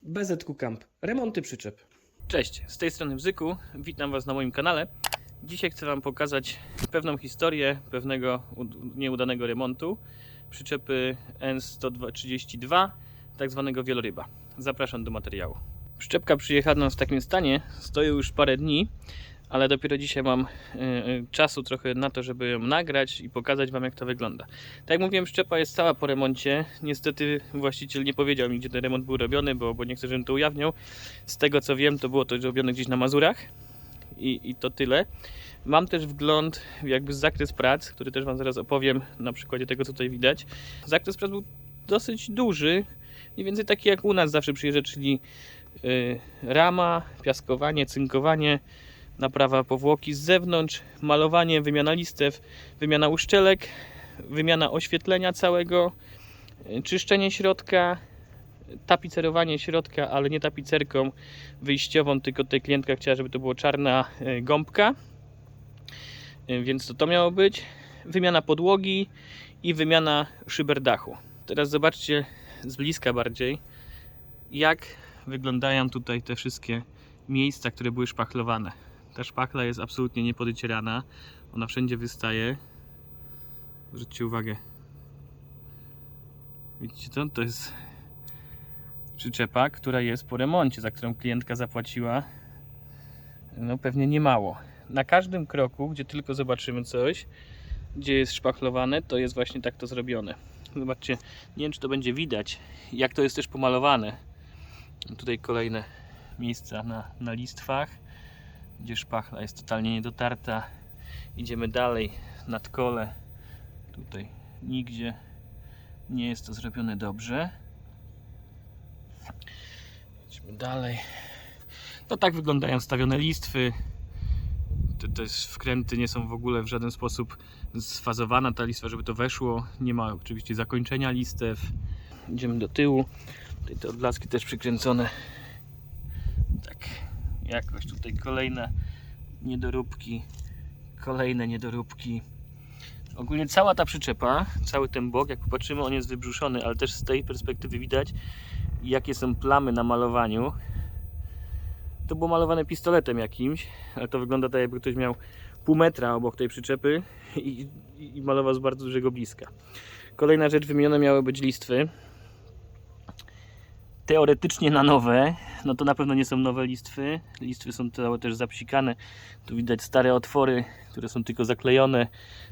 BZQ Camp. Remonty przyczep. Cześć, z tej strony Bzyku. Witam Was na moim kanale. Dzisiaj chcę Wam pokazać pewną historię pewnego nieudanego remontu przyczepy N132, tak zwanego wieloryba. Zapraszam do materiału. Przyczepka przyjechana w takim stanie, stoi już parę dni, ale dopiero dzisiaj mam czasu trochę na to, żeby ją nagrać i pokazać Wam, jak to wygląda. Tak jak mówiłem, przyczepa jest cała po remoncie. Niestety właściciel nie powiedział mi, gdzie ten remont był robiony, bo nie chcę, żebym to ujawniał. Z tego co wiem, to było to robione gdzieś na Mazurach i to tyle. Mam też wgląd jakby zakres prac, który też Wam zaraz opowiem na przykładzie tego, co tutaj widać. Zakres prac był dosyć duży, mniej więcej taki jak u nas zawsze przyjeżdża, czyli rama, piaskowanie, cynkowanie, naprawa powłoki z zewnątrz, malowanie, wymiana listew, wymiana uszczelek, wymiana oświetlenia całego, czyszczenie środka, tapicerowanie środka, ale nie tapicerką wyjściową, tylko tutaj klientka chciała, żeby to była czarna gąbka, więc to miało być. Wymiana podłogi i wymiana szyber dachu. Teraz zobaczcie z bliska bardziej, jak wyglądają tutaj te wszystkie miejsca, które były szpachlowane. Ta szpachla jest absolutnie niepodycierana. Ona wszędzie wystaje. Zwróćcie uwagę. Widzicie to? To jest przyczepa, która jest po remoncie, za którą klientka zapłaciła no pewnie niemało. Na każdym kroku, gdzie tylko zobaczymy coś, gdzie jest szpachlowane, to jest właśnie tak to zrobione. Zobaczcie, nie wiem, czy to będzie widać, jak to jest też pomalowane. Tutaj kolejne miejsca na listwach, gdzie szpachla jest totalnie niedotarta. Idziemy dalej, nad kole. Tutaj nigdzie nie jest to zrobione dobrze. Idźmy dalej. No tak wyglądają stawione listwy. Te wkręty nie są w ogóle w żaden sposób sfazowana ta listwa, żeby to weszło. Nie ma oczywiście zakończenia listew. Idziemy do tyłu. Tutaj te odblaski też przykręcone. Tak, jakoś tutaj kolejne niedoróbki. Kolejne niedoróbki. Ogólnie cała ta przyczepa, cały ten bok, jak popatrzymy, on jest wybrzuszony, ale też z tej perspektywy widać, jakie są plamy na malowaniu. To było malowane pistoletem jakimś, ale to wygląda tak, jakby ktoś miał pół metra obok tej przyczepy i malował z bardzo dużego bliska. Kolejna rzecz, wymienione miały być listwy. Teoretycznie na nowe, no to na pewno nie są nowe listwy. Listwy są też zapsikane. Tu widać stare otwory, które są tylko zaklejone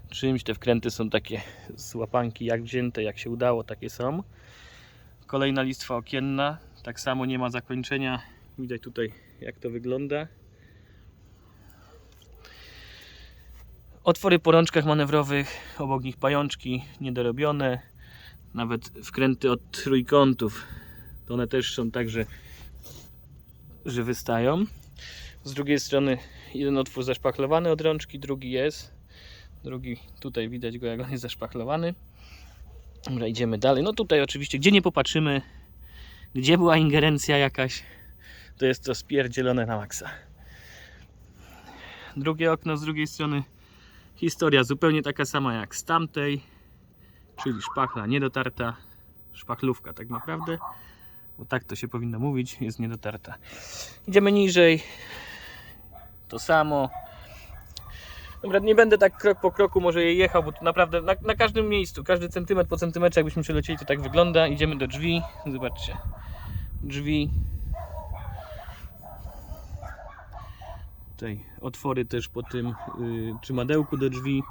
czymś. Te wkręty są takie z łapanki, jak wzięte, jak się udało, takie są. Kolejna listwa okienna, tak samo nie ma zakończenia. Widać tutaj, jak to wygląda. Otwory po rączkach manewrowych, obok nich pajączki niedorobione. Nawet wkręty od trójkątów, to one też są tak, że wystają. Z drugiej strony jeden otwór zaszpachlowany od rączki, drugi jest. Drugi tutaj widać go, jak on jest zaszpachlowany. Dobra, idziemy dalej. No tutaj oczywiście, gdzie nie popatrzymy, gdzie była ingerencja jakaś, to jest to spierdzielone na maksa. Drugie okno z drugiej strony, historia zupełnie taka sama jak z tamtej, czyli szpachla niedotarta, szpachlówka tak naprawdę, bo tak to się powinno mówić, jest niedotarta. Idziemy niżej, to samo. Dobra, nie będę tak krok po kroku może je jechał, bo tu naprawdę na każdym miejscu, każdy centymetr po centymetrze, jakbyśmy przelecieli, to tak wygląda. Idziemy do drzwi, zobaczcie, drzwi. Tutaj otwory też po tym trzymadełku do drzwi.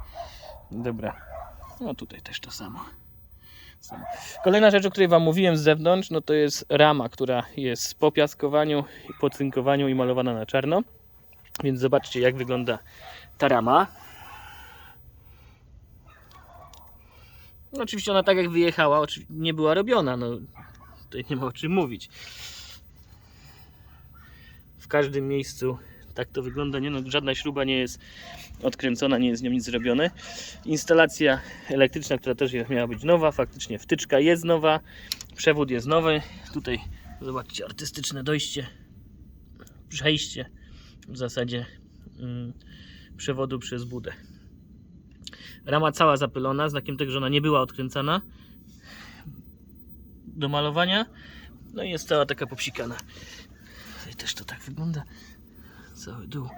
Dobra, no tutaj też to samo. Kolejna rzecz, o której Wam mówiłem z zewnątrz, no to jest rama, która jest po piaskowaniu, po cynkowaniu i malowana na czarno. Więc zobaczcie, jak wygląda ta rama. No oczywiście ona tak jak wyjechała, nie była robiona, no tutaj nie ma o czym mówić. W każdym miejscu tak to wygląda, nie, no, żadna śruba nie jest odkręcona, nie jest z nią nic zrobione. Instalacja elektryczna, która też miała być nowa, faktycznie wtyczka jest nowa, przewód jest nowy. Tutaj zobaczcie, artystyczne dojście, przejście w zasadzie przewodu przez budę. Rama cała zapylona, znakiem tego, że ona nie była odkręcana do malowania. No i jest cała taka popsikana. Tutaj też to tak wygląda. Cały dół.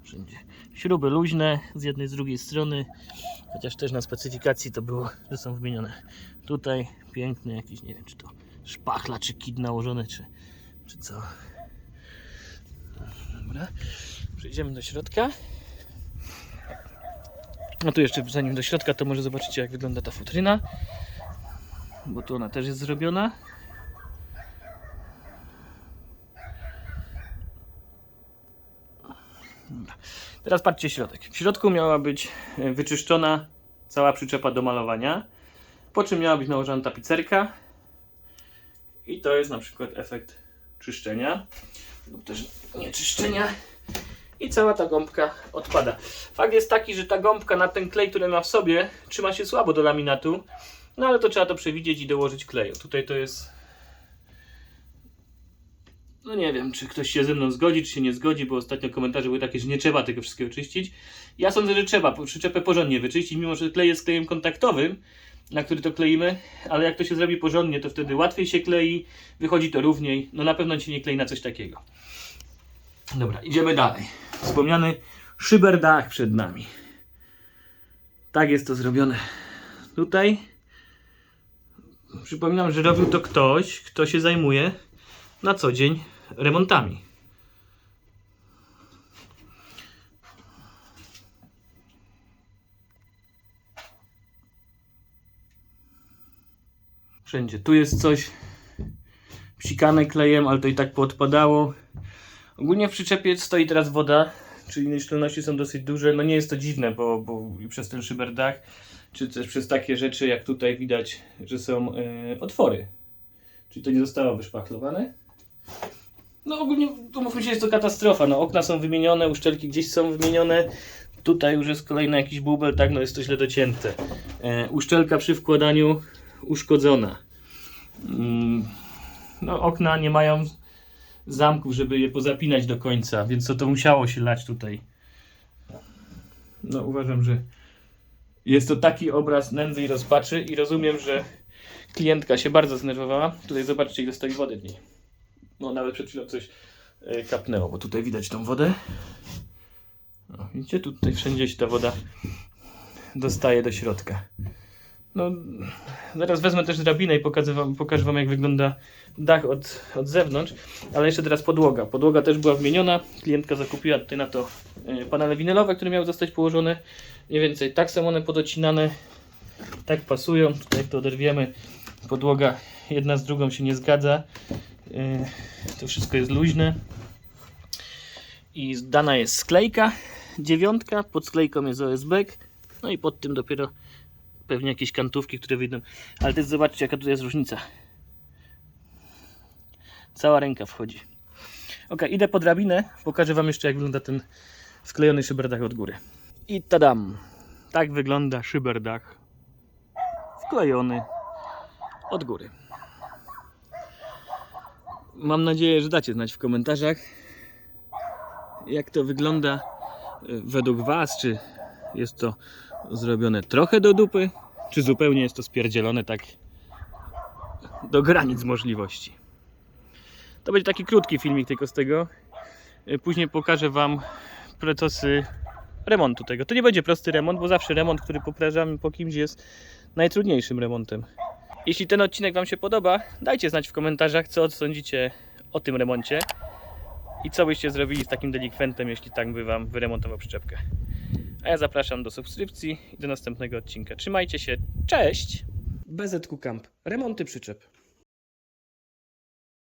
Wszędzie śruby luźne z jednej, z drugiej strony. Chociaż też na specyfikacji to było, że są wymienione. Tutaj piękny jakiś, nie wiem czy to szpachla, czy kit nałożony, czy co. Dobra, przejdziemy do środka. No tu jeszcze zanim do środka, to może zobaczycie jak wygląda ta futryna. Bo tu ona też jest zrobiona. Dobra. Teraz patrzcie środek. W środku miała być wyczyszczona cała przyczepa do malowania. Po czym miała być nałożona tapicerka. I to jest na przykład efekt czyszczenia. Lub też nie czyszczenia. I cała ta gąbka odpada. Fakt jest taki, że ta gąbka na ten klej, który ma w sobie, trzyma się słabo do laminatu. No ale to trzeba to przewidzieć i dołożyć kleju. Tutaj to jest... No nie wiem, czy ktoś się ze mną zgodzi, czy się nie zgodzi, bo ostatnio komentarze były takie, że nie trzeba tego wszystkiego czyścić. Ja sądzę, że trzeba przyczepę porządnie wyczyścić, mimo że klej jest klejem kontaktowym, na który to kleimy, ale jak to się zrobi porządnie, to wtedy łatwiej się klei, wychodzi to równiej, no na pewno się nie klei na coś takiego. Dobra, idziemy dalej. Wspomniany szyberdach przed nami. Tak jest to zrobione tutaj. Przypominam, że robił to ktoś, kto się zajmuje na co dzień remontami. Wszędzie. Tu jest coś psikane klejem, ale to i tak poodpadało. Ogólnie w przyczepie stoi teraz woda, czyli nieszczelności są dosyć duże. No nie jest to dziwne, bo przez ten szyberdach, czy też przez takie rzeczy, jak tutaj widać, że są otwory. Czyli to nie zostało wyszpachlowane. No ogólnie, umówmy się, jest to katastrofa. No okna są wymienione, uszczelki gdzieś są wymienione. Tutaj już jest kolejny jakiś bubel, tak, no jest to źle docięte. Uszczelka przy wkładaniu uszkodzona. No okna nie mają zamków, żeby je pozapinać do końca, więc to musiało się lać tutaj. No uważam, że jest to taki obraz nędzy i rozpaczy i rozumiem, że klientka się bardzo zdenerwowała. Tutaj zobaczcie, ile stoi wody w niej. No nawet przed chwilą coś kapnęło, bo tutaj widać tą wodę. No, widzicie, tutaj wszędzie się ta woda dostaje do środka. No, zaraz wezmę też drabinę i pokażę wam jak wygląda dach od zewnątrz, ale jeszcze teraz podłoga. Podłoga też była wymieniona, klientka zakupiła tutaj na to panele winylowe, które miały zostać położone. Mniej więcej tak są one podocinane, tak pasują. Tutaj jak to oderwiemy, podłoga jedna z drugą się nie zgadza. To wszystko jest luźne. I dana jest sklejka 9, pod sklejką jest OSB, no i pod tym dopiero pewnie jakieś kantówki, które wyjdą. Ale też zobaczcie, jaka tutaj jest różnica. Cała ręka wchodzi. Ok, idę po drabinę, pokażę wam jeszcze jak wygląda ten sklejony szyberdach od góry. I tadam! Tak wygląda szyberdach wklejony od góry. Mam nadzieję, że dacie znać w komentarzach, jak to wygląda według was, czy jest to zrobione trochę do dupy, czy zupełnie jest to spierdzielone tak do granic możliwości. To będzie taki krótki filmik tylko z tego. Później pokażę wam procesy remontu tego. To nie będzie prosty remont, bo zawsze remont, który poprawiamy po kimś, jest najtrudniejszym remontem. Jeśli ten odcinek wam się podoba, dajcie znać w komentarzach, co sądzicie o tym remoncie i co byście zrobili z takim delikwentem, jeśli tak by wam wyremontował przyczepkę. A ja zapraszam do subskrypcji i do następnego odcinka. Trzymajcie się, cześć! BZQ Camp. Remonty przyczep.